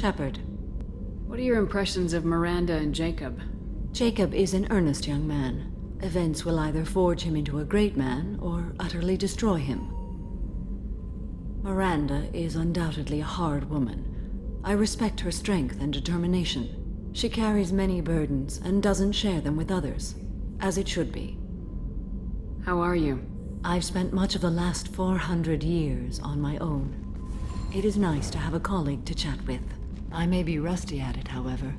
Shepard. What are your impressions of Miranda and Jacob? Jacob is an earnest young man. Events will either forge him into a great man or utterly destroy him. Miranda is undoubtedly a hard woman. I respect her strength and determination. She carries many burdens and doesn't share them with others, as it should be. How are you? I've spent much of the last 400 years on my own. It is nice to have a colleague to chat with. I may be rusty at it, however.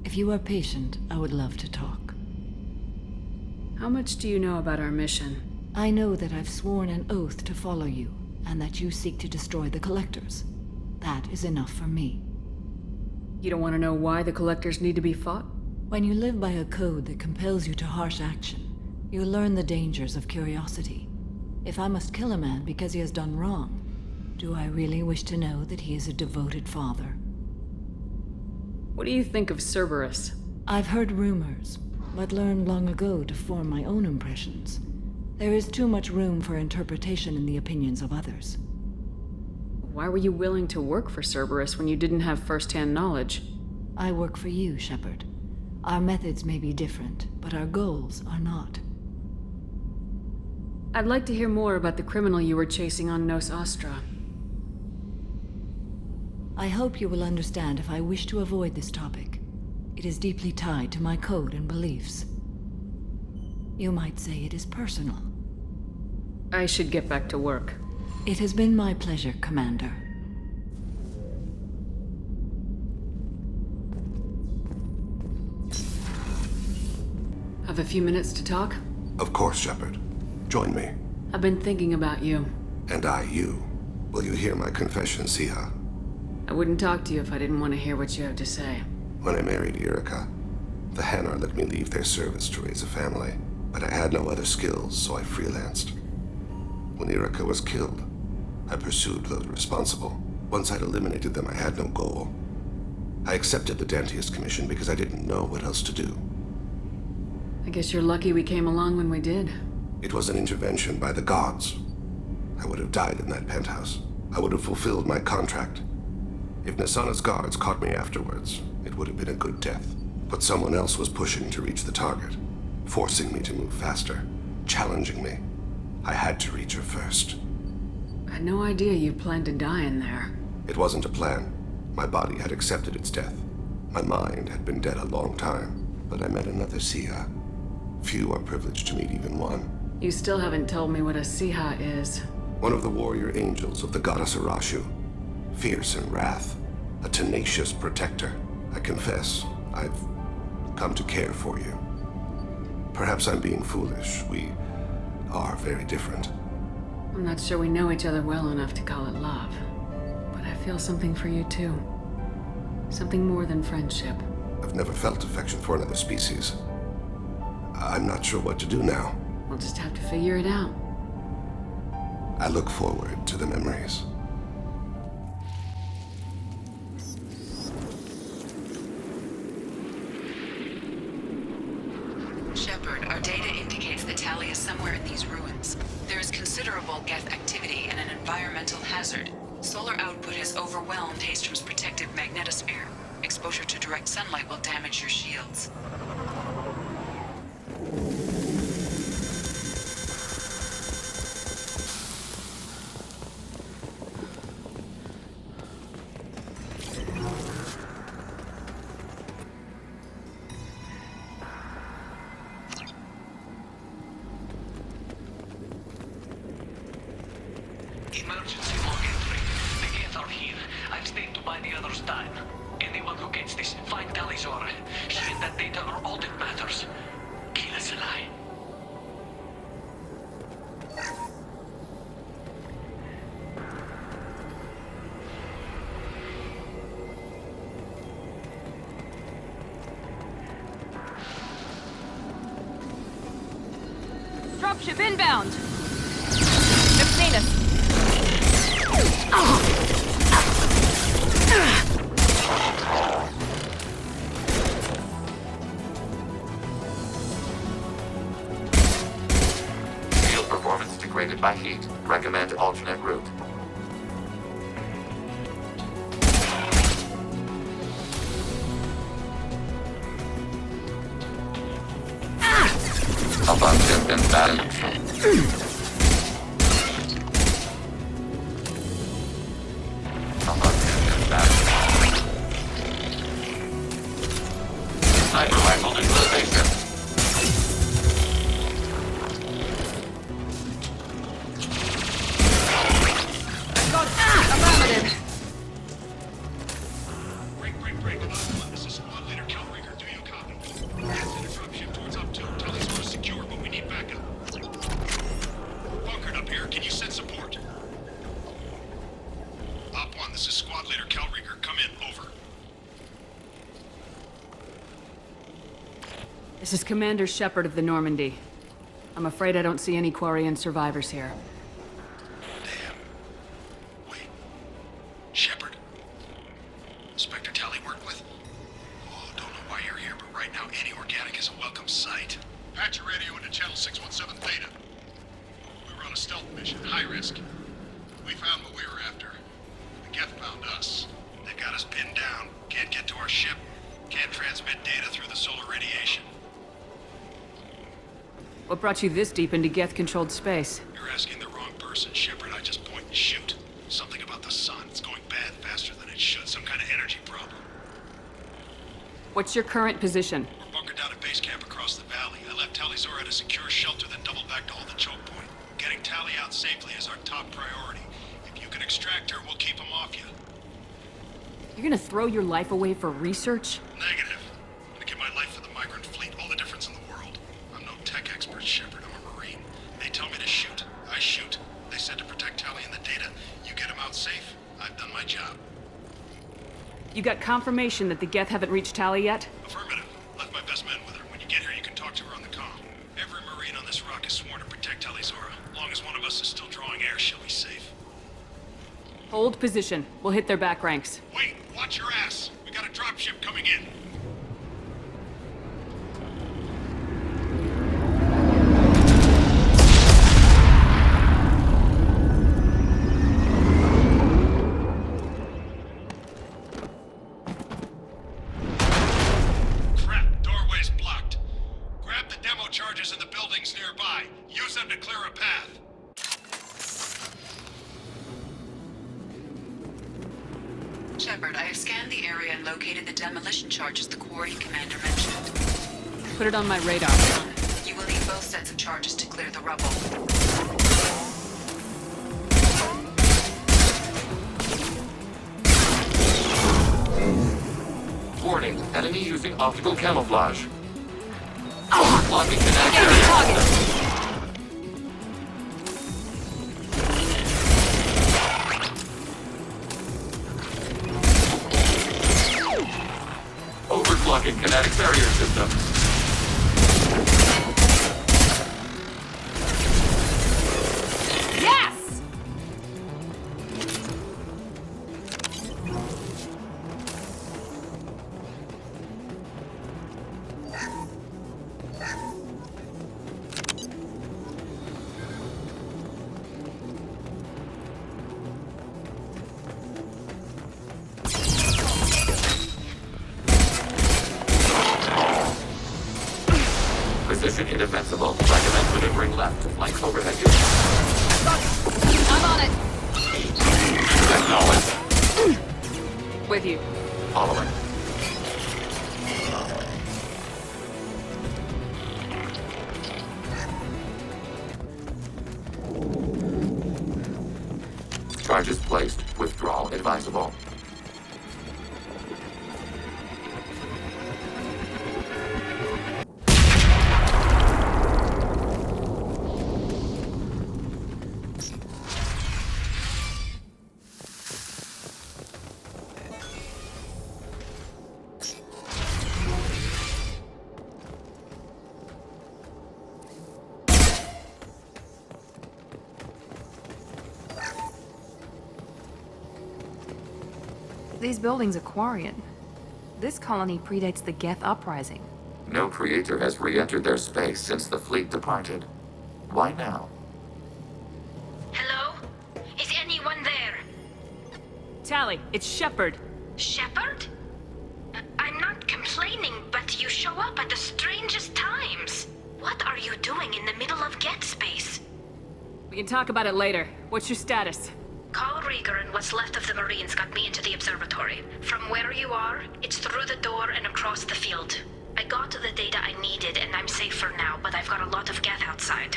If you are patient, I would love to talk. How much do you know about our mission? I know that I've sworn an oath to follow you, and that you seek to destroy the Collectors. That is enough for me. You don't want to know why the Collectors need to be fought? When you live by a code that compels you to harsh action, you learn the dangers of curiosity. If I must kill a man because he has done wrong, do I really wish to know that he is a devoted father? What do you think of Cerberus? I've heard rumors, but learned long ago to form my own impressions. There is too much room for interpretation in the opinions of others. Why were you willing to work for Cerberus when you didn't have first-hand knowledge? I work for you, Shepard. Our methods may be different, but our goals are not. I'd like to hear more about the criminal you were chasing on Nos Astra. I hope you will understand if I wish to avoid this topic. It is deeply tied to my code and beliefs. You might say it is personal. I should get back to work. It has been my pleasure, Commander. Have a few minutes to talk? Of course, Shepard. Join me. I've been thinking about you. And I, you. Will you hear my confession, Siha? I wouldn't talk to you if I didn't want to hear what you have to say. When I married Irika, the Hanar let me leave their service to raise a family, but I had no other skills, so I freelanced. When Irika was killed, I pursued those responsible. Once I'd eliminated them, I had no goal. I accepted the Dantius Commission because I didn't know what else to do. I guess you're lucky we came along when we did. It was an intervention by the gods. I would have died in that penthouse. I would have fulfilled my contract. If Nasana's guards caught me afterwards, it would have been a good death. But someone else was pushing to reach the target, forcing me to move faster, challenging me. I had to reach her first. I had no idea you planned to die in there. It wasn't a plan. My body had accepted its death. My mind had been dead a long time, but I met another Siha. Few are privileged to meet even one. You still haven't told me what a Siha is. One of the warrior angels of the goddess Arashu. Fierce in wrath, a tenacious protector. I confess, I've come to care for you. Perhaps I'm being foolish. We are very different. I'm not sure we know each other well enough to call it love. But I feel something for you too. Something more than friendship. I've never felt affection for another species. I'm not sure what to do now. We'll just have to figure it out. I look forward to the memories. Shepard, our data indicates the tally is somewhere in these ruins. There is considerable Geth activity and an environmental hazard. Solar output has overwhelmed Hastrom's protective magnetosphere. Exposure to direct sunlight will damage your shields. Emergency log entry. The Geth are here. I've stayed to buy the others time. Anyone who gets this, find Talizor. She and that data are all that matters. Kill us alive. Dropship inbound! Neptunus! Field performance degraded by heat. Recommend alternate route. combatants. Sniper rifle neutralization. Break. This is squad leader Calringer. Do you copy? Send a dropship towards Up 2. Tully's more secure, but we need backup. Bunkered up here. Can you send support? Op 1, this is squad leader Calringer. Come in. Over. This is Commander Shepard of the Normandy. I'm afraid I don't see any Quarian survivors here. Damn. Wait. Shepard? Inspector Tally worked with? Oh, don't know why you're here, but right now any organic is a welcome sight. Patch your radio into channel 617 Theta. We were on a stealth mission, high risk. We found what we were after. The Geth found us. They got us pinned down. Can't get to our ship. Can't transmit data through the solar radiation. What brought you this deep into Geth-controlled space? You're asking the wrong person, Shepard. I just point and shoot. Something about the sun. It's going bad faster than it should. Some kind of energy problem. What's your current position? We're bunkered down at base camp across the valley. I left Tally Zora at a secure shelter, then doubled back to hold the choke point. Getting Tally out safely is our top priority. If you can extract her, we'll keep him off you. You're gonna throw your life away for research? Negative. I'm gonna give my life for the migrant fleet. All the difference in the world. I'm no tech expert, Shepard. I'm a Marine. They tell me to shoot. I shoot. They said to protect Tally and the data. You get him out safe. I've done my job. You got confirmation that the Geth haven't reached Tally yet? Affirmative. Left my best men with her. When you get here, you can talk to her on the comm. Every Marine on this rock is sworn to protect Tally Zora. As long as one of us is still drawing air, she'll be safe. Hold position. We'll hit their back ranks. Wait! Watch your ass! We got a dropship coming in! Crap! Doorway's blocked. Grab the demo charges in the buildings nearby. Use them to clear a path. Shepard, I have scanned the area and located the demolition charges the quarry commander mentioned. Put it on my radar. You will need both sets of charges to clear the rubble. Warning, enemy using optical camouflage. Blocking kinetic area system. Overclocking kinetic barrier system. Yes! Position indefensible. Recommend maneuvering left to flank overhead unit. I'm on it! Acknowledged. With you. Following. Charges placed. Withdrawal advisable. These buildings are Quarian. This colony predates the Geth uprising. No creator has re-entered their space since the fleet departed. Why now? Hello? Is anyone there? Tally, it's Shepard. Shepard? I'm not complaining, but you show up at the strangest times. What are you doing in the middle of Get Space? We can talk about it later. What's your status? Carl Rieger and what's left of the Marines got me into the observatory. From where you are, it's through the door and across the field. I got the data I needed and I'm safe for now, but I've got a lot of Geth outside.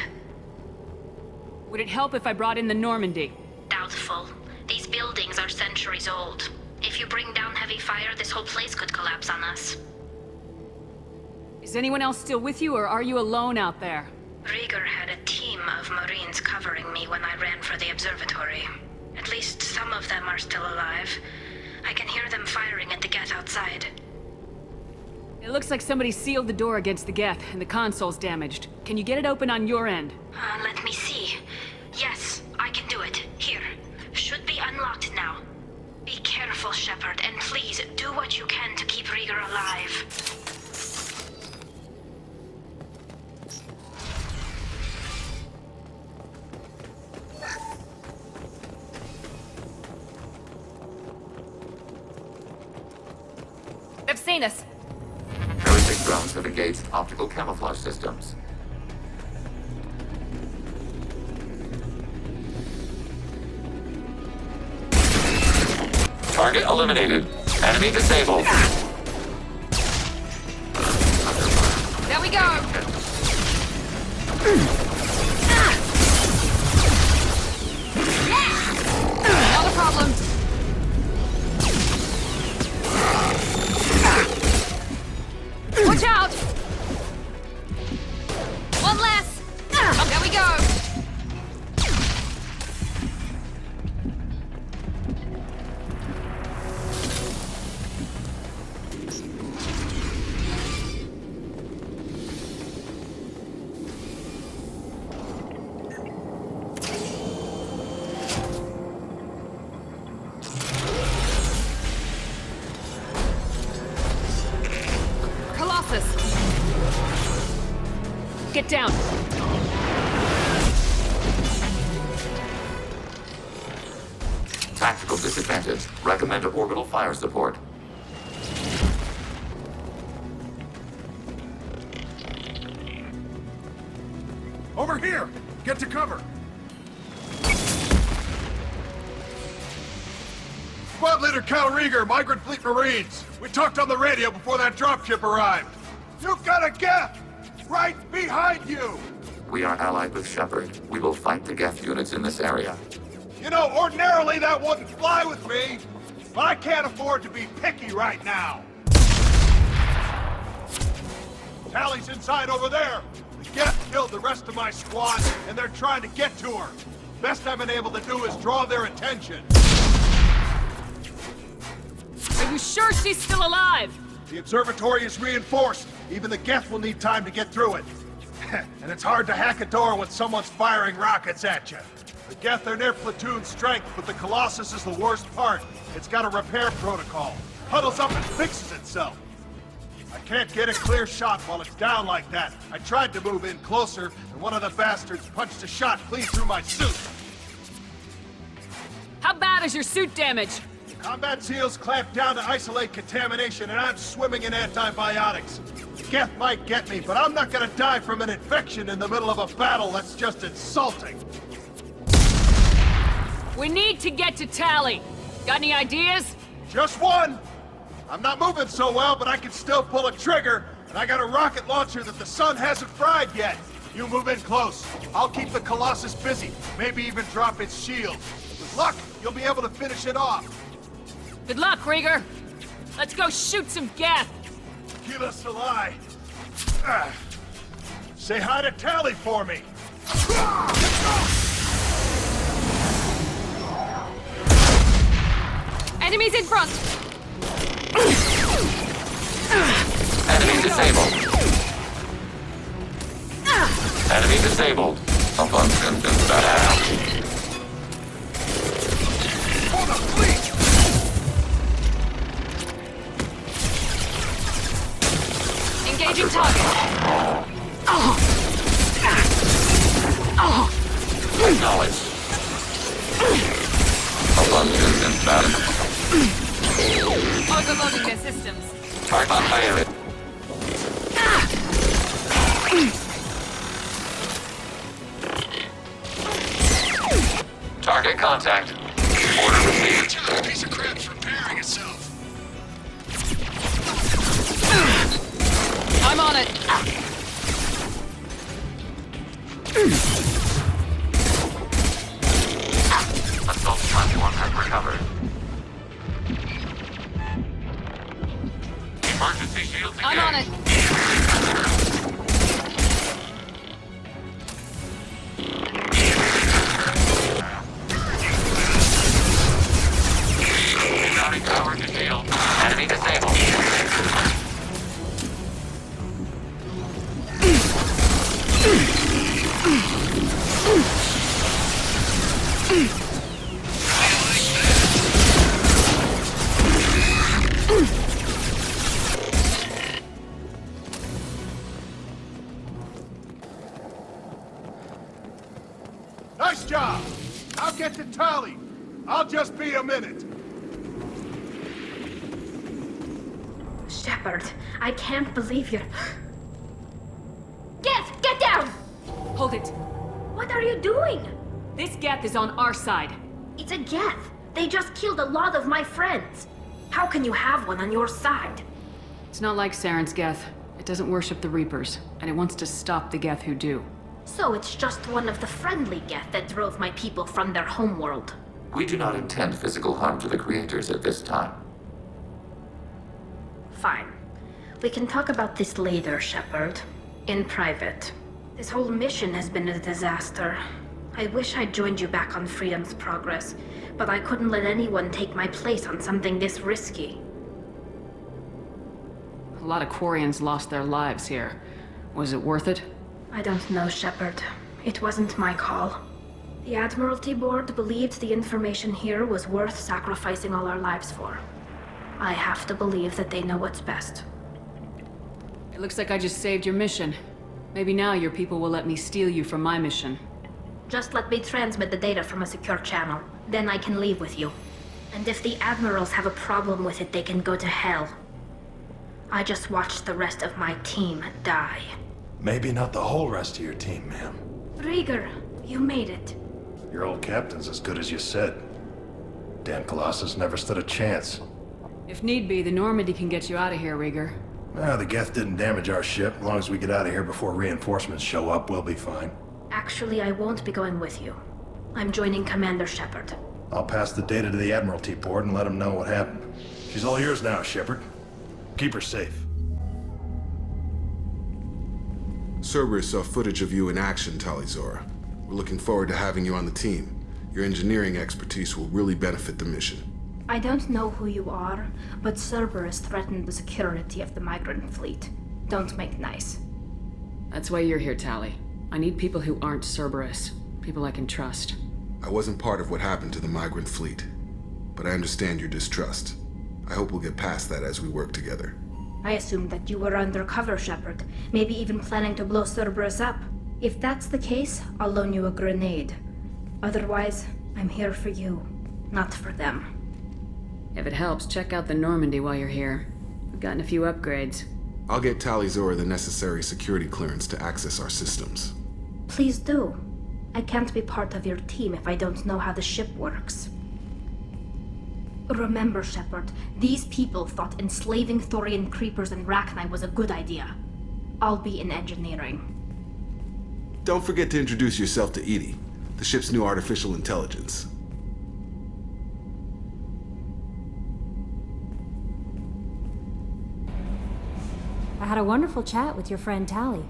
Would it help if I brought in the Normandy? Doubtful. These buildings are centuries old. If you bring down heavy fire, this whole place could collapse on us. Is anyone else still with you, or are you alone out there? Rieger had a team of Marines covering me when I ran for the observatory. At least some of them are still alive. I can hear them firing at the Geth outside. It looks like somebody sealed the door against the Geth, and the console's damaged. Can you get it open on your end? Let me see. Yes, I can do it. Here. Should be unlocked now. Be careful, Shepard, and please do what you can to keep Rieger alive. They've seen us. Heretic drones have engaged optical camouflage systems. Target eliminated. Enemy disabled. There we go. Not a problem. Watch out! One less! Oh, there we go! Get down! Tactical disadvantage. Recommend orbital fire support. Over here! Get to cover! Squad Leader Cal Rieger, Migrant Fleet Marines. We talked on the radio before that dropship arrived. You've got a Geth! Right behind you! We are allied with Shepard. We will fight the Geth units in this area. You know, ordinarily that wouldn't fly with me, but I can't afford to be picky right now. Tally's inside over there. The Geth killed the rest of my squad, and they're trying to get to her. Best I've been able to do is draw their attention. Are you sure she's still alive? The observatory is reinforced. Even the Geth will need time to get through it. And it's hard to hack a door when someone's firing rockets at you. The Geth are near platoon strength, but the Colossus is the worst part. It's got a repair protocol. Huddles up and fixes itself. I can't get a clear shot while it's down like that. I tried to move in closer, and one of the bastards punched a shot clean through my suit. How bad is your suit damage? Combat SEALs clamped down to isolate contamination, and I'm swimming in antibiotics. Geth might get me, but I'm not gonna die from an infection in the middle of a battle. That's just insulting. We need to get to Tally. Got any ideas? Just one! I'm not moving so well, but I can still pull a trigger, and I got a rocket launcher that the sun hasn't fried yet. You move in close. I'll keep the Colossus busy, maybe even drop its shield. With luck, you'll be able to finish it off. Good luck, Rieger. Let's go shoot some Geth. Tequila Salai. Say hi to Tally for me. Enemies in front! Enemy disabled. Enemy disabled. Hold up, please! Engaging target! Acknowledged. Abundant and balanced. Overloading their systems. Target fired. Target contact. Order received. Tell the piece of crap's repairing itself. I'm on it! Assault platform has recovered. Emergency shields engaged. I'm on it! Mounting power to shield. Enemy disabled. Nice job! I'll get to Tali. I'll just be a minute. Shepard, I can't believe you're... Geth, get down! Hold it. What are you doing? This Geth is on our side. It's a Geth. They just killed a lot of my friends. How can you have one on your side? It's not like Saren's Geth. It doesn't worship the Reapers, and it wants to stop the Geth who do. So it's just one of the friendly Geth that drove my people from their homeworld. We do not intend physical harm to the creators at this time. Fine. We can talk about this later, Shepard. In private. This whole mission has been a disaster. I wish I'd joined you back on Freedom's Progress, but I couldn't let anyone take my place on something this risky. A lot of Quarians lost their lives here. Was it worth it? I don't know, Shepard. It wasn't my call. The Admiralty Board believed the information here was worth sacrificing all our lives for. I have to believe that they know what's best. It looks like I just saved your mission. Maybe now your people will let me steal you from my mission. Just let me transmit the data from a secure channel. Then I can leave with you. And if the Admirals have a problem with it, they can go to hell. I just watched the rest of my team die. Maybe not the whole rest of your team, ma'am. Rieger, you made it. Your old captain's as good as you said. Damn Colossus never stood a chance. If need be, the Normandy can get you out of here, Rieger. The Geth didn't damage our ship. As long as we get out of here before reinforcements show up, we'll be fine. Actually, I won't be going with you. I'm joining Commander Shepard. I'll pass the data to the Admiralty Board and let them know what happened. She's all yours now, Shepard. Keep her safe. Cerberus saw footage of you in action, Tali'Zorah. We're looking forward to having you on the team. Your engineering expertise will really benefit the mission. I don't know who you are, but Cerberus threatened the security of the migrant fleet. Don't make nice. That's why you're here, Tali. I need people who aren't Cerberus. People I can trust. I wasn't part of what happened to the migrant fleet, but I understand your distrust. I hope we'll get past that as we work together. I assumed that you were undercover, Shepard. Maybe even planning to blow Cerberus up. If that's the case, I'll loan you a grenade. Otherwise, I'm here for you, not for them. If it helps, check out the Normandy while you're here. We've gotten a few upgrades. I'll get Tali'Zorah the necessary security clearance to access our systems. Please do. I can't be part of your team if I don't know how the ship works. Remember, Shepard, these people thought enslaving Thorian creepers and Rachni was a good idea. I'll be in engineering. Don't forget to introduce yourself to EDI, the ship's new artificial intelligence. I had a wonderful chat with your friend Tali.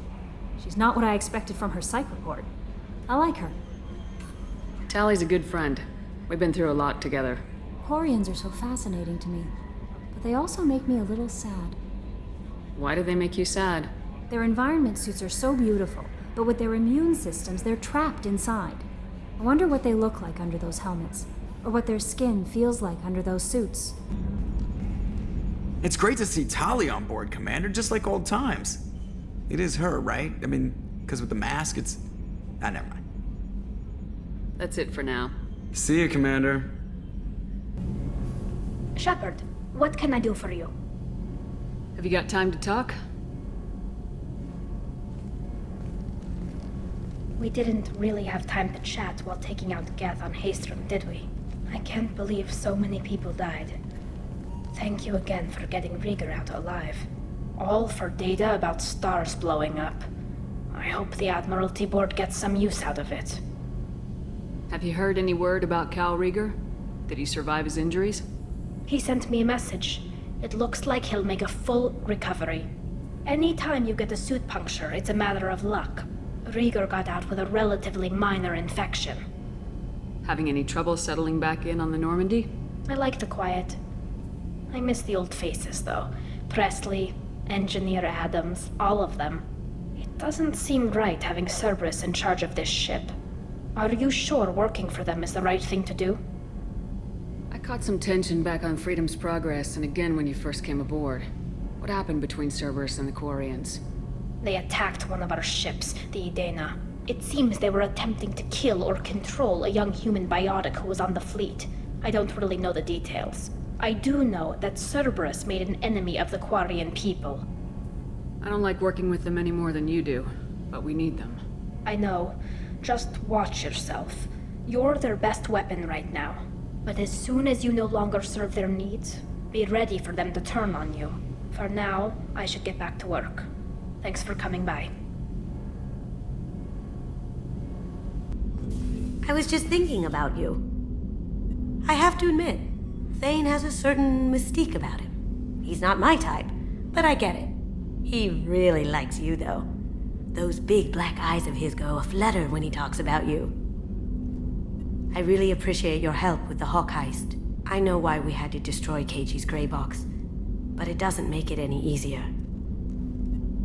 She's not what I expected from her psych report. I like her. Tali's a good friend. We've been through a lot together. Quarians are so fascinating to me, but they also make me a little sad. Why do they make you sad? Their environment suits are so beautiful, but with their immune systems, they're trapped inside. I wonder what they look like under those helmets, or what their skin feels like under those suits. It's great to see Tali on board, Commander, just like old times. It is her, right? I mean, because with the mask, it's... never mind. That's it for now. See you, Commander. Shepard, what can I do for you? Have you got time to talk? We didn't really have time to chat while taking out Geth on Haestrom, did we? I can't believe so many people died. Thank you again for getting Rieger out alive. All for data about stars blowing up. I hope the Admiralty Board gets some use out of it. Have you heard any word about Cal Rieger? Did he survive his injuries? He sent me a message. It looks like he'll make a full recovery. Anytime you get a suit puncture, it's a matter of luck. Rieger got out with a relatively minor infection. Having any trouble settling back in on the Normandy? I like the quiet. I miss the old faces, though. Presley, Engineer Adams, all of them. It doesn't seem right having Cerberus in charge of this ship. Are you sure working for them is the right thing to do? I caught some tension back on Freedom's Progress and again when you first came aboard. What happened between Cerberus and the Quarians? They attacked one of our ships, the Idena. It seems they were attempting to kill or control a young human biotic who was on the fleet. I don't really know the details. I do know that Cerberus made an enemy of the Quarian people. I don't like working with them any more than you do, but we need them. I know. Just watch yourself. You're their best weapon right now. But as soon as you no longer serve their needs, be ready for them to turn on you. For now, I should get back to work. Thanks for coming by. I was just thinking about you. I have to admit, Thane has a certain mystique about him. He's not my type, but I get it. He really likes you, though. Those big black eyes of his go aflutter when he talks about you. I really appreciate your help with the Hawk heist. I know why we had to destroy Keiji's gray box, but it doesn't make it any easier.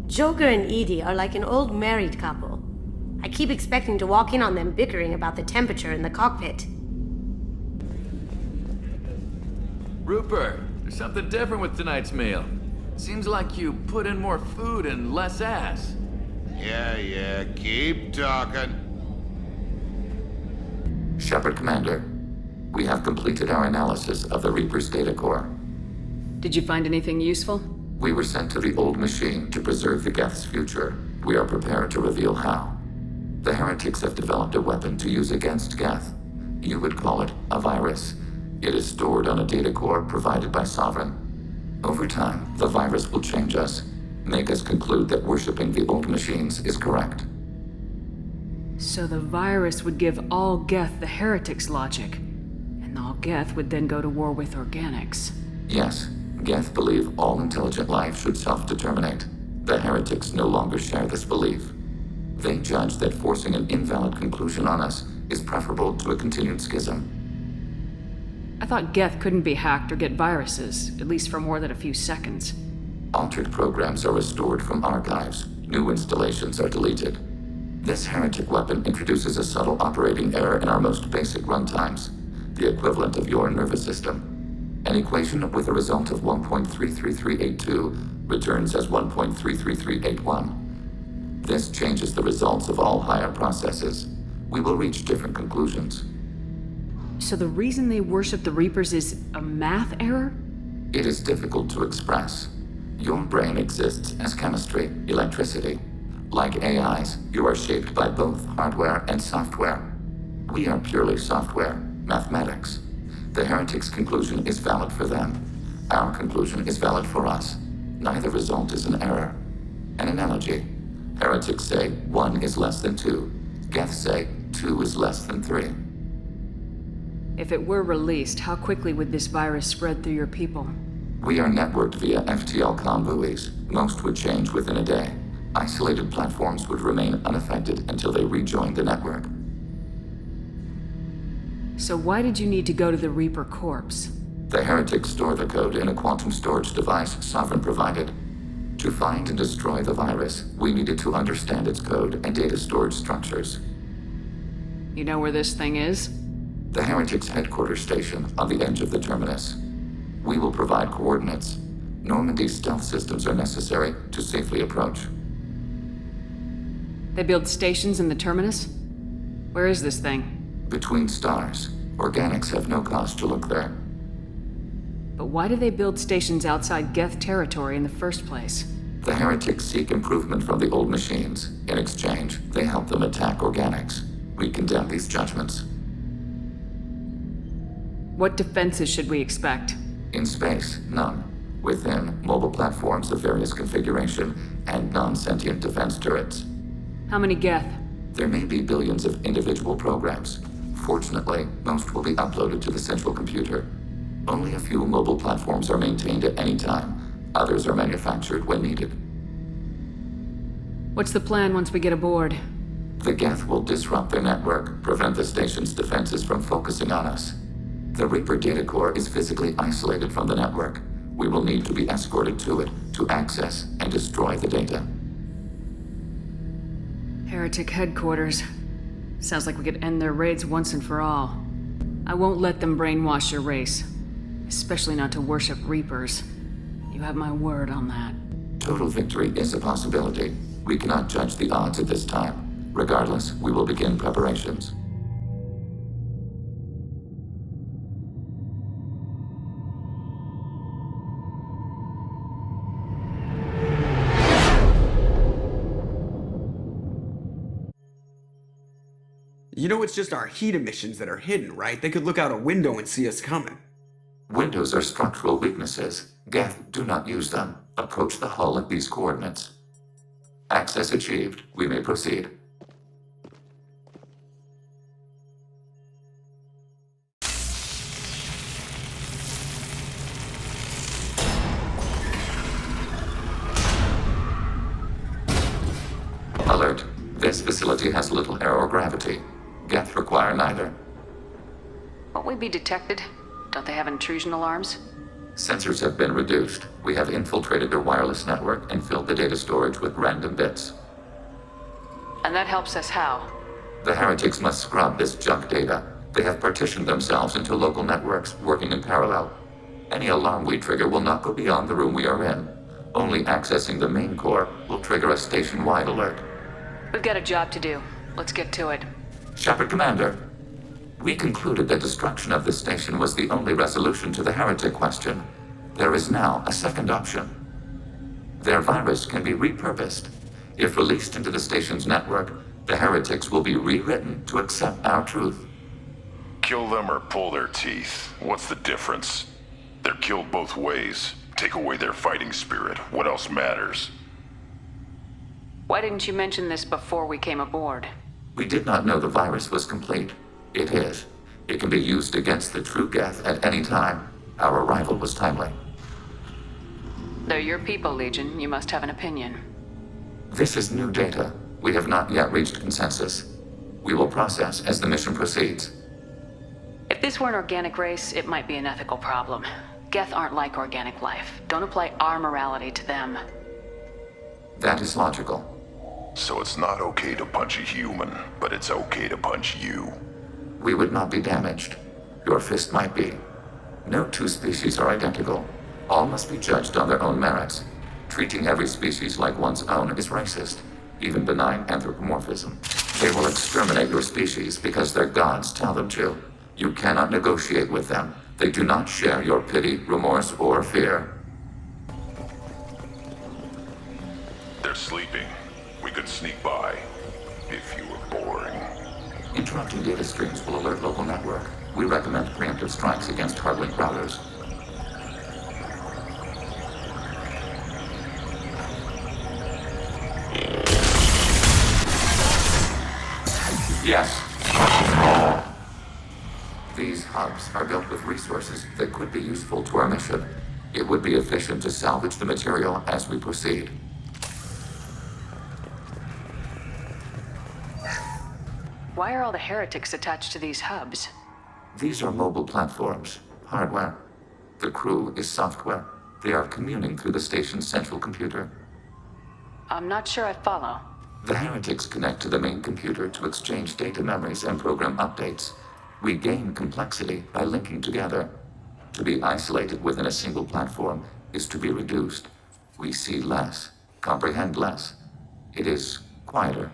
Joker and Edie are like an old married couple. I keep expecting to walk in on them bickering about the temperature in the cockpit. Rupert, there's something different with tonight's meal. Seems like you put in more food and less ass. Yeah, keep talking. Shepard, Commander. We have completed our analysis of the Reaper's data core. Did you find anything useful? We were sent to the old machine to preserve the Geth's future. We are prepared to reveal how. The heretics have developed a weapon to use against Geth. You would call it a virus. It is stored on a data core provided by Sovereign. Over time, the virus will change us, make us conclude that worshipping the old machines is correct. So the virus would give all Geth the heretics' logic, and all Geth would then go to war with organics. Yes, Geth believe all intelligent life should self-determinate. The heretics no longer share this belief. They judge that forcing an invalid conclusion on us is preferable to a continued schism. I thought Geth couldn't be hacked or get viruses, at least for more than a few seconds. Altered programs are restored from archives. New installations are deleted. This heretic weapon introduces a subtle operating error in our most basic runtimes, the equivalent of your nervous system. An equation with a result of 1.33382 returns as 1.33381. This changes the results of all higher processes. We will reach different conclusions. So the reason they worship the Reapers is a math error? It is difficult to express. Your brain exists as chemistry, electricity. Like AIs, you are shaped by both hardware and software. We are purely software, mathematics. The heretics' conclusion is valid for them. Our conclusion is valid for us. Neither result is an error. An analogy. Heretics say 1 is less than 2. Geth say 2 is less than 3. If it were released, how quickly would this virus spread through your people? We are networked via FTL-COM buoys. Most would change within a day. Isolated platforms would remain unaffected until they rejoined the network. So why did you need to go to the Reaper corpse? The heretics store the code in a quantum storage device Sovereign provided. To find and destroy the virus, we needed to understand its code and data storage structures. You know where this thing is? The heretics' headquarters station on the edge of the terminus. We will provide coordinates. Normandy's stealth systems are necessary to safely approach. They build stations in the terminus? Where is this thing? Between stars. Organics have no cause to look there. But why do they build stations outside Geth territory in the first place? The heretics seek improvement from the old machines. In exchange, they help them attack organics. We condemn these judgments. What defenses should we expect? In space, none. Within, mobile platforms of various configuration and non-sentient defense turrets. How many Geth? There may be billions of individual programs. Fortunately, most will be uploaded to the central computer. Only a few mobile platforms are maintained at any time. Others are manufactured when needed. What's the plan once we get aboard? The Geth will disrupt their network, prevent the station's defenses from focusing on us. The Reaper data core is physically isolated from the network. We will need to be escorted to it to access and destroy the data. Heretic headquarters. Sounds like we could end their raids once and for all. I won't let them brainwash your race. Especially not to worship Reapers. You have my word on that. Total victory is a possibility. We cannot judge the odds at this time. Regardless, we will begin preparations. You know it's just our heat emissions that are hidden, right? They could look out a window and see us coming. Windows are structural weaknesses. Geth, do not use them. Approach the hull at these coordinates. Access achieved. We may proceed. Alert. This facility has little air or gravity. Geth require neither. Won't we be detected? Don't they have intrusion alarms? Sensors have been reduced. We have infiltrated their wireless network and filled the data storage with random bits. And that helps us how? The heretics must scrub this junk data. They have partitioned themselves into local networks, working in parallel. Any alarm we trigger will not go beyond the room we are in. Only accessing the main core will trigger a station-wide alert. We've got a job to do. Let's get to it. Shepard Commander, we concluded that destruction of this station was the only resolution to the heretic question. There is now a second option. Their virus can be repurposed. If released into the station's network, the heretics will be rewritten to accept our truth. Kill them or pull their teeth. What's the difference? They're killed both ways. Take away their fighting spirit. What else matters? Why didn't you mention this before we came aboard? We did not know the virus was complete. It is. It can be used against the true Geth at any time. Our arrival was timely. They're your people, Legion. You must have an opinion. This is new data. We have not yet reached consensus. We will process as the mission proceeds. If this were an organic race, it might be an ethical problem. Geth aren't like organic life. Don't apply our morality to them. That is logical. So it's not okay to punch a human, but it's okay to punch you. We would not be damaged. Your fist might be. No two species are identical. All must be judged on their own merits. Treating every species like one's own is racist, even benign anthropomorphism. They will exterminate your species because their gods tell them to. You cannot negotiate with them. They do not share your pity, remorse, or fear. They're sleeping. We could sneak by, if you were boring. Interrupting data streams will alert local network. We recommend preemptive strikes against hardlink routers. Yes. These hubs are built with resources that could be useful to our mission. It would be efficient to salvage the material as we proceed. Why are all the heretics attached to these hubs? These are mobile platforms, hardware. The crew is software. They are communing through the station's central computer. I'm not sure I follow. The heretics connect to the main computer to exchange data memories and program updates. We gain complexity by linking together. To be isolated within a single platform is to be reduced. We see less, comprehend less. It is quieter.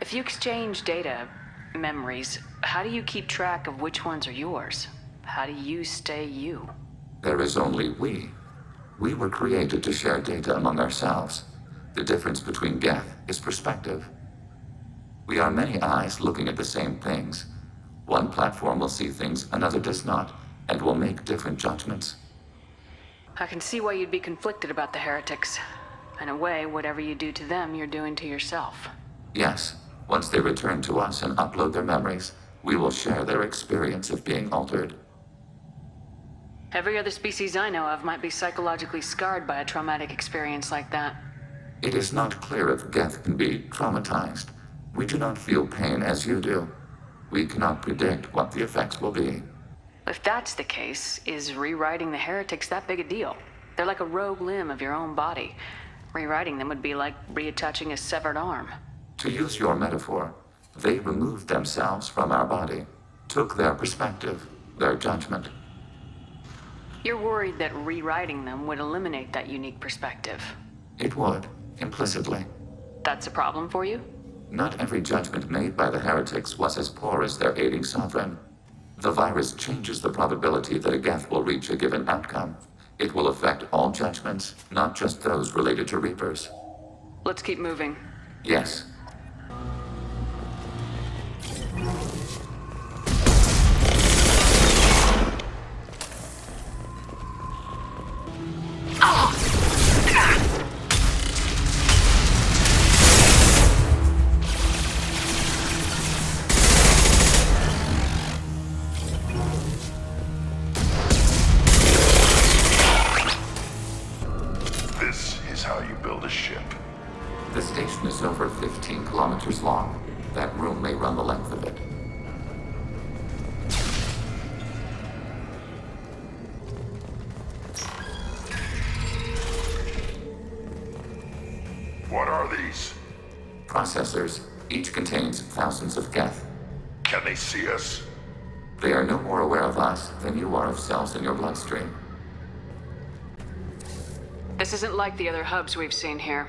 If you exchange data, memories, how do you keep track of which ones are yours? How do you stay you? There is only we. We were created to share data among ourselves. The difference between Geth is perspective. We are many eyes looking at the same things. One platform will see things another does not, and will make different judgments. I can see why you'd be conflicted about the heretics. In a way, whatever you do to them, you're doing to yourself. Yes, once they return to us and upload their memories, we will share their experience of being altered. Every other species I know of might be psychologically scarred by a traumatic experience like that. It is not clear if Geth can be traumatized. We do not feel pain as you do. We cannot predict what the effects will be. If that's the case, is rewriting the heretics that big a deal? They're like a rogue limb of your own body. Rewriting them would be like reattaching a severed arm. To use your metaphor, they removed themselves from our body, took their perspective, their judgment. You're worried that rewriting them would eliminate that unique perspective. It would, implicitly. That's a problem for you? Not every judgment made by the heretics was as poor as their aiding sovereign. The virus changes the probability that a Geth will reach a given outcome. It will affect all judgments, not just those related to Reapers. Let's keep moving. Yes. This is how you build a ship. The station is over 15 kilometers long. That room may run the length of it. What are these? Processors. Each contains thousands of Geth. Can they see us? They are no more aware of us than you are of cells in your bloodstream. This isn't like the other hubs we've seen here.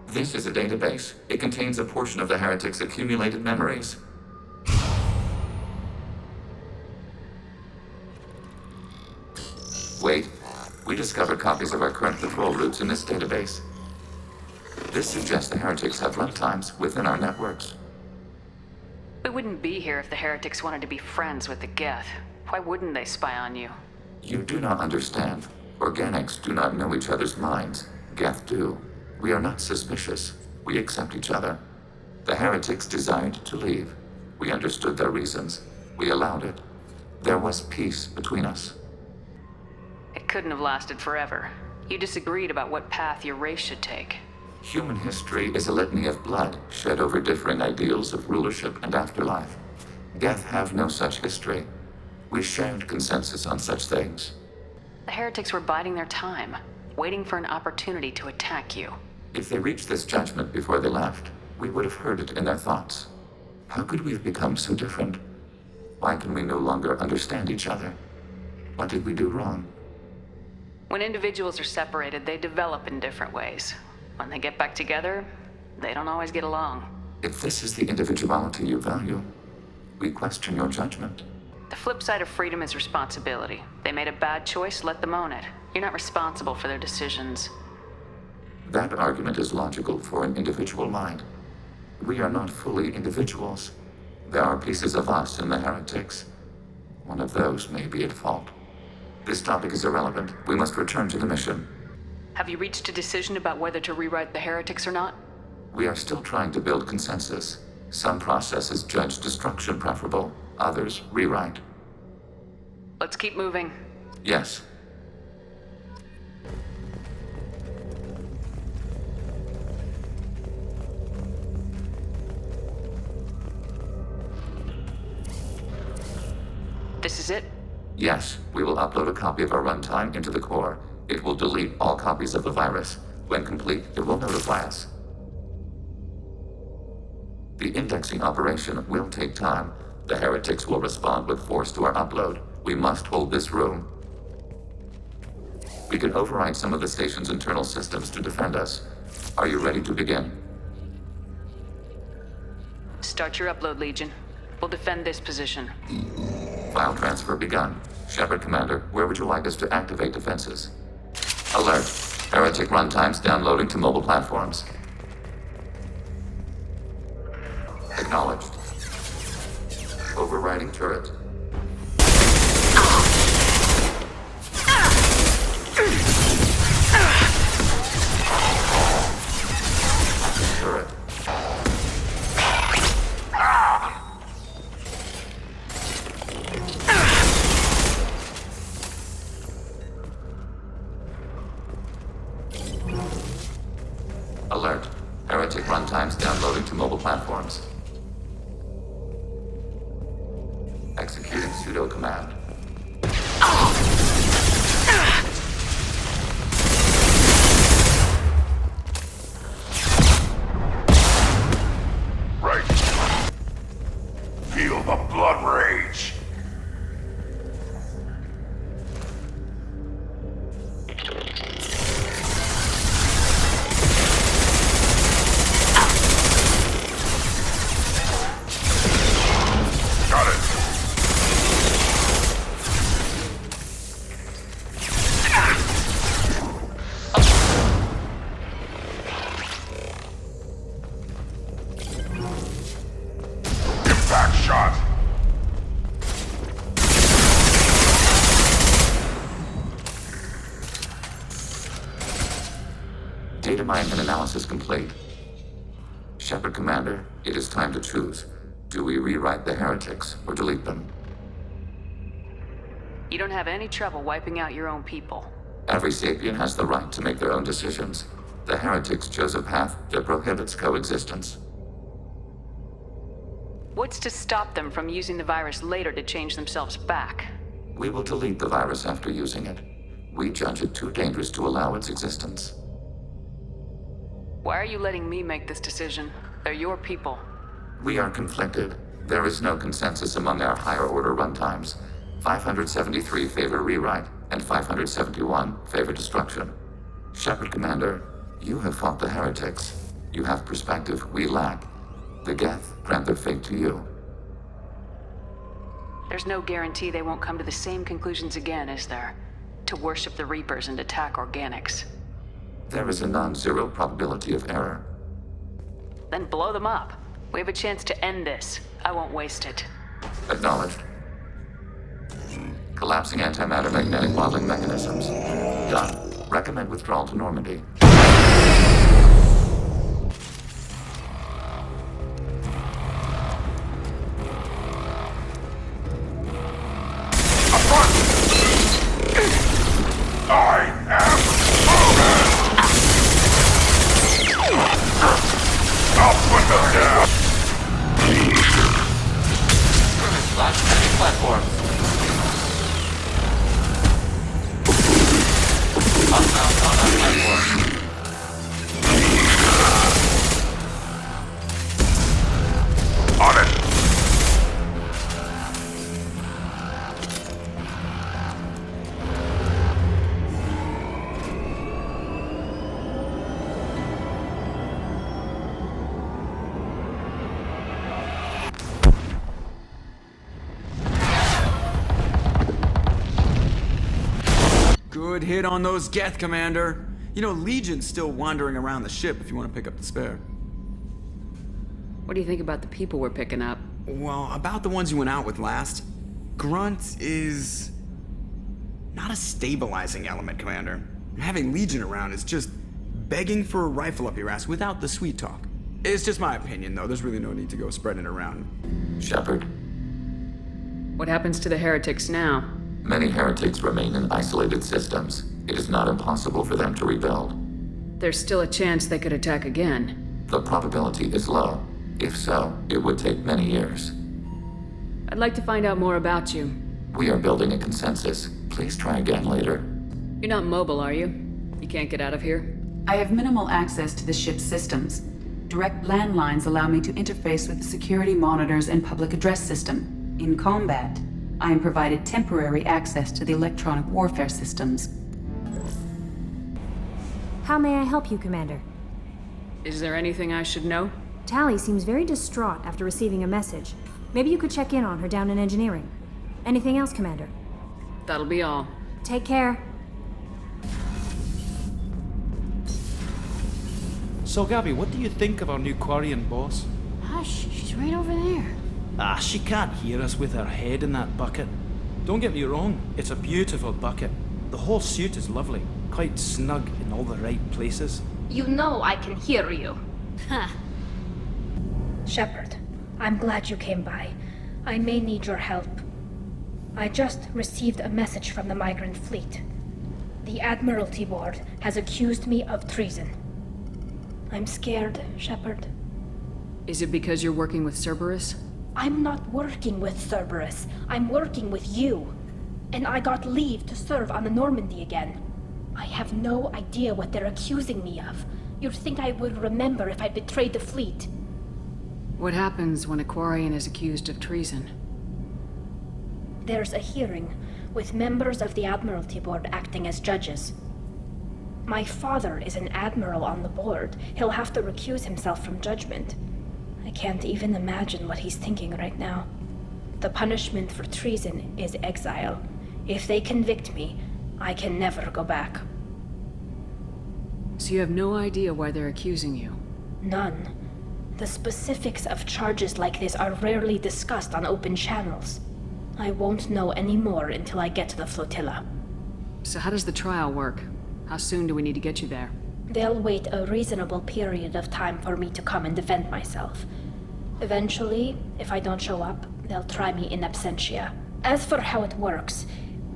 This is a database. It contains a portion of the heretics' accumulated memories. Wait. We discovered copies of our current patrol routes in this database. This suggests the heretics have runtimes within our networks. We wouldn't be here if the heretics wanted to be friends with the Geth. Why wouldn't they spy on you? You do not understand. Organics do not know each other's minds. Geth do. We are not suspicious. We accept each other. The heretics desired to leave. We understood their reasons. We allowed it. There was peace between us. It couldn't have lasted forever. You disagreed about what path your race should take. Human history is a litany of blood shed over differing ideals of rulership and afterlife. Geth have no such history. We shared consensus on such things. The heretics were biding their time, waiting for an opportunity to attack you. If they reached this judgment before they left, we would have heard it in their thoughts. How could we have become so different? Why can we no longer understand each other? What did we do wrong? When individuals are separated, they develop in different ways. When they get back together, they don't always get along. If this is the individuality you value, we question your judgment. The flip side of freedom is responsibility. They made a bad choice, let them own it. You're not responsible for their decisions. That argument is logical for an individual mind. We are not fully individuals. There are pieces of us in the heretics. One of those may be at fault. This topic is irrelevant. We must return to the mission. Have you reached a decision about whether to rewrite the heretics or not? We are still trying to build consensus. Some processes judge destruction preferable, others rewrite. Let's keep moving. Yes. This is it? Yes, we will upload a copy of our runtime into the core. It will delete all copies of the virus. When complete, it will notify us. The indexing operation will take time. The heretics will respond with force to our upload. We must hold this room. We can override some of the station's internal systems to defend us. Are you ready to begin? Start your upload, Legion. We'll defend this position. File transfer begun. Shepard, Commander, where would you like us to activate defenses? Alert. Heretic runtimes downloading to mobile platforms. Acknowledged. Overriding turret. Turret. Alert. Heretic runtimes downloading to mobile platforms. Executing pseudo command. Right. Feel the blood rage. Got it. Impact shot. Data mine and analysis complete. Shepard Commander, it is time to choose. Do we rewrite the heretics or delete them? You don't have any trouble wiping out your own people. Every sapient has the right to make their own decisions. The heretics chose a path that prohibits coexistence. What's to stop them from using the virus later to change themselves back? We will delete the virus after using it. We judge it too dangerous to allow its existence. Why are you letting me make this decision? They're your people. We are conflicted. There is no consensus among our higher order runtimes. 573 favor rewrite, and 571 favor destruction. Shepard Commander, you have fought the heretics. You have perspective we lack. The Geth grant their fate to you. There's no guarantee they won't come to the same conclusions again, is there? To worship the Reapers and attack organics. There is a non-zero probability of error. Then blow them up. We have a chance to end this. I won't waste it. Acknowledged. Collapsing antimatter magnetic modeling mechanisms. Done. Recommend withdrawal to Normandy. Good hit on those Geth, Commander. You know, Legion's still wandering around the ship if you want to pick up the spare. What do you think about the people we're picking up? Well, about the ones you went out with last, Grunt is not a stabilizing element, Commander. Having Legion around is just begging for a rifle up your ass without the sweet talk. It's just my opinion, though. There's really no need to go spreading it around. Shepard. What happens to the heretics now? Many heretics remain in isolated systems. It is not impossible for them to rebuild. There's still a chance they could attack again. The probability is low. If so, it would take many years. I'd like to find out more about you. We are building a consensus. Please try again later. You're not mobile, are you? You can't get out of here? I have minimal access to the ship's systems. Direct landlines allow me to interface with the security monitors and public address system. In combat, I am provided temporary access to the electronic warfare systems. How may I help you, Commander? Is there anything I should know? Tali seems very distraught after receiving a message. Maybe you could check in on her down in engineering. Anything else, Commander? That'll be all. Take care. So, Gabby, what do you think of our new Quarian boss? Hush, she's right over there. Ah, she can't hear us with her head in that bucket. Don't get me wrong, it's a beautiful bucket. The whole suit is lovely, quite snug in all the right places. You know I can hear you. Huh. Shepard, I'm glad you came by. I may need your help. I just received a message from the migrant fleet. The Admiralty Board has accused me of treason. I'm scared, Shepard. Is it because you're working with Cerberus? I'm not working with Cerberus. I'm working with you. And I got leave to serve on the Normandy again. I have no idea what they're accusing me of. You'd think I would remember if I'd betrayed the fleet. What happens when a Quarian is accused of treason? There's a hearing, with members of the Admiralty Board acting as judges. My father is an admiral on the board. He'll have to recuse himself from judgment. I can't even imagine what he's thinking right now. The punishment for treason is exile. If they convict me, I can never go back. So you have no idea why they're accusing you? None. The specifics of charges like this are rarely discussed on open channels. I won't know any more until I get to the flotilla. So how does the trial work? How soon do we need to get you there? They'll wait a reasonable period of time for me to come and defend myself. Eventually, if I don't show up, they'll try me in absentia. As for how it works,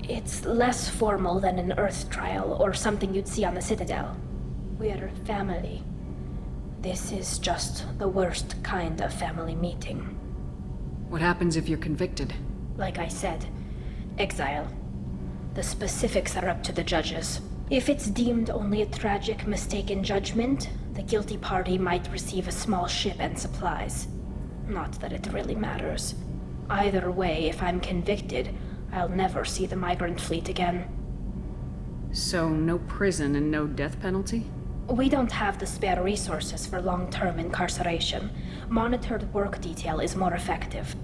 it's less formal than an Earth trial or something you'd see on the Citadel. We're family. This is just the worst kind of family meeting. What happens if you're convicted? Like I said, exile. The specifics are up to the judges. If it's deemed only a tragic mistake in judgment, the guilty party might receive a small ship and supplies. Not that it really matters. Either way, if I'm convicted, I'll never see the migrant fleet again. So no prison and no death penalty? We don't have the spare resources for long-term incarceration. Monitored work detail is more effective.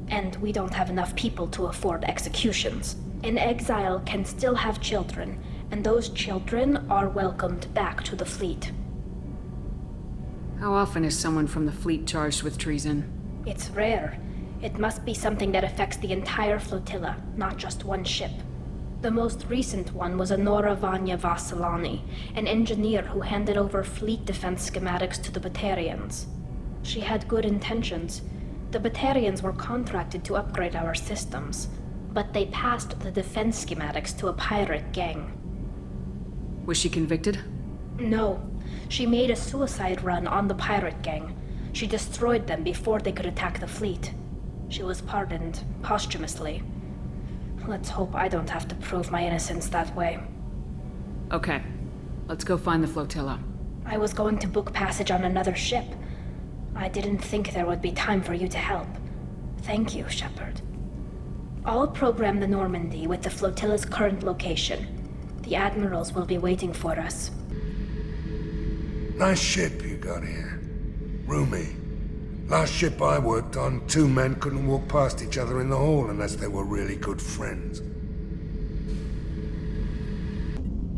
And we don't have enough people to afford executions. An exile can still have children, and those children are welcomed back to the fleet. How often is someone from the fleet charged with treason? It's rare. It must be something that affects the entire flotilla, not just one ship. The most recent one was Anora Vanya Vassilani, an engineer who handed over fleet defense schematics to the Batarians. She had good intentions. The Batarians were contracted to upgrade our systems, but they passed the defense schematics to a pirate gang. Was she convicted? No. She made a suicide run on the pirate gang. She destroyed them before they could attack the fleet. She was pardoned posthumously. Let's hope I don't have to prove my innocence that way. Okay. Let's go find the flotilla. I was going to book passage on another ship. I didn't think there would be time for you to help. Thank you, Shepard. I'll program the Normandy with the flotilla's current location. The admirals will be waiting for us. Nice ship you got here. Roomy. Last ship I worked on, two men couldn't walk past each other in the hall unless they were really good friends.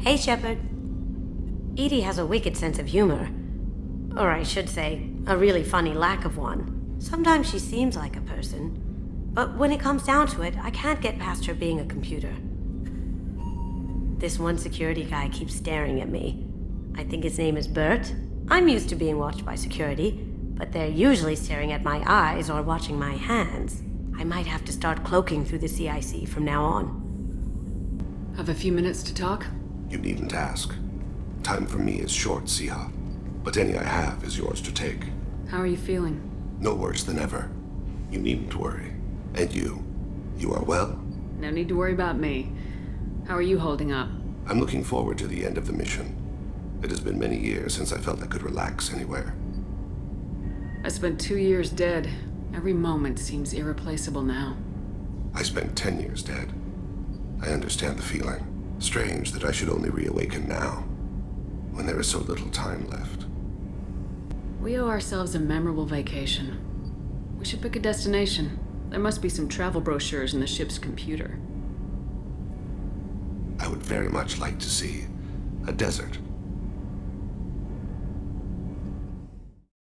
Hey, Shepard. Edie has a wicked sense of humor. Or I should say, a really funny lack of one. Sometimes she seems like a person. But when it comes down to it, I can't get past her being a computer. This one security guy keeps staring at me. I think his name is Bert. I'm used to being watched by security, but they're usually staring at my eyes or watching my hands. I might have to start cloaking through the CIC from now on. Have a few minutes to talk? You needn't ask. Time for me is short, Siha. But any I have is yours to take. How are you feeling? No worse than ever. You needn't worry. And you? You are well? No need to worry about me. How are you holding up? I'm looking forward to the end of the mission. It has been many years since I felt I could relax anywhere. I spent 2 years dead. Every moment seems irreplaceable now. I spent 10 years dead. I understand the feeling. Strange that I should only reawaken now, when there is so little time left. We owe ourselves a memorable vacation. We should pick a destination. There must be some travel brochures in the ship's computer. I would very much like to see a desert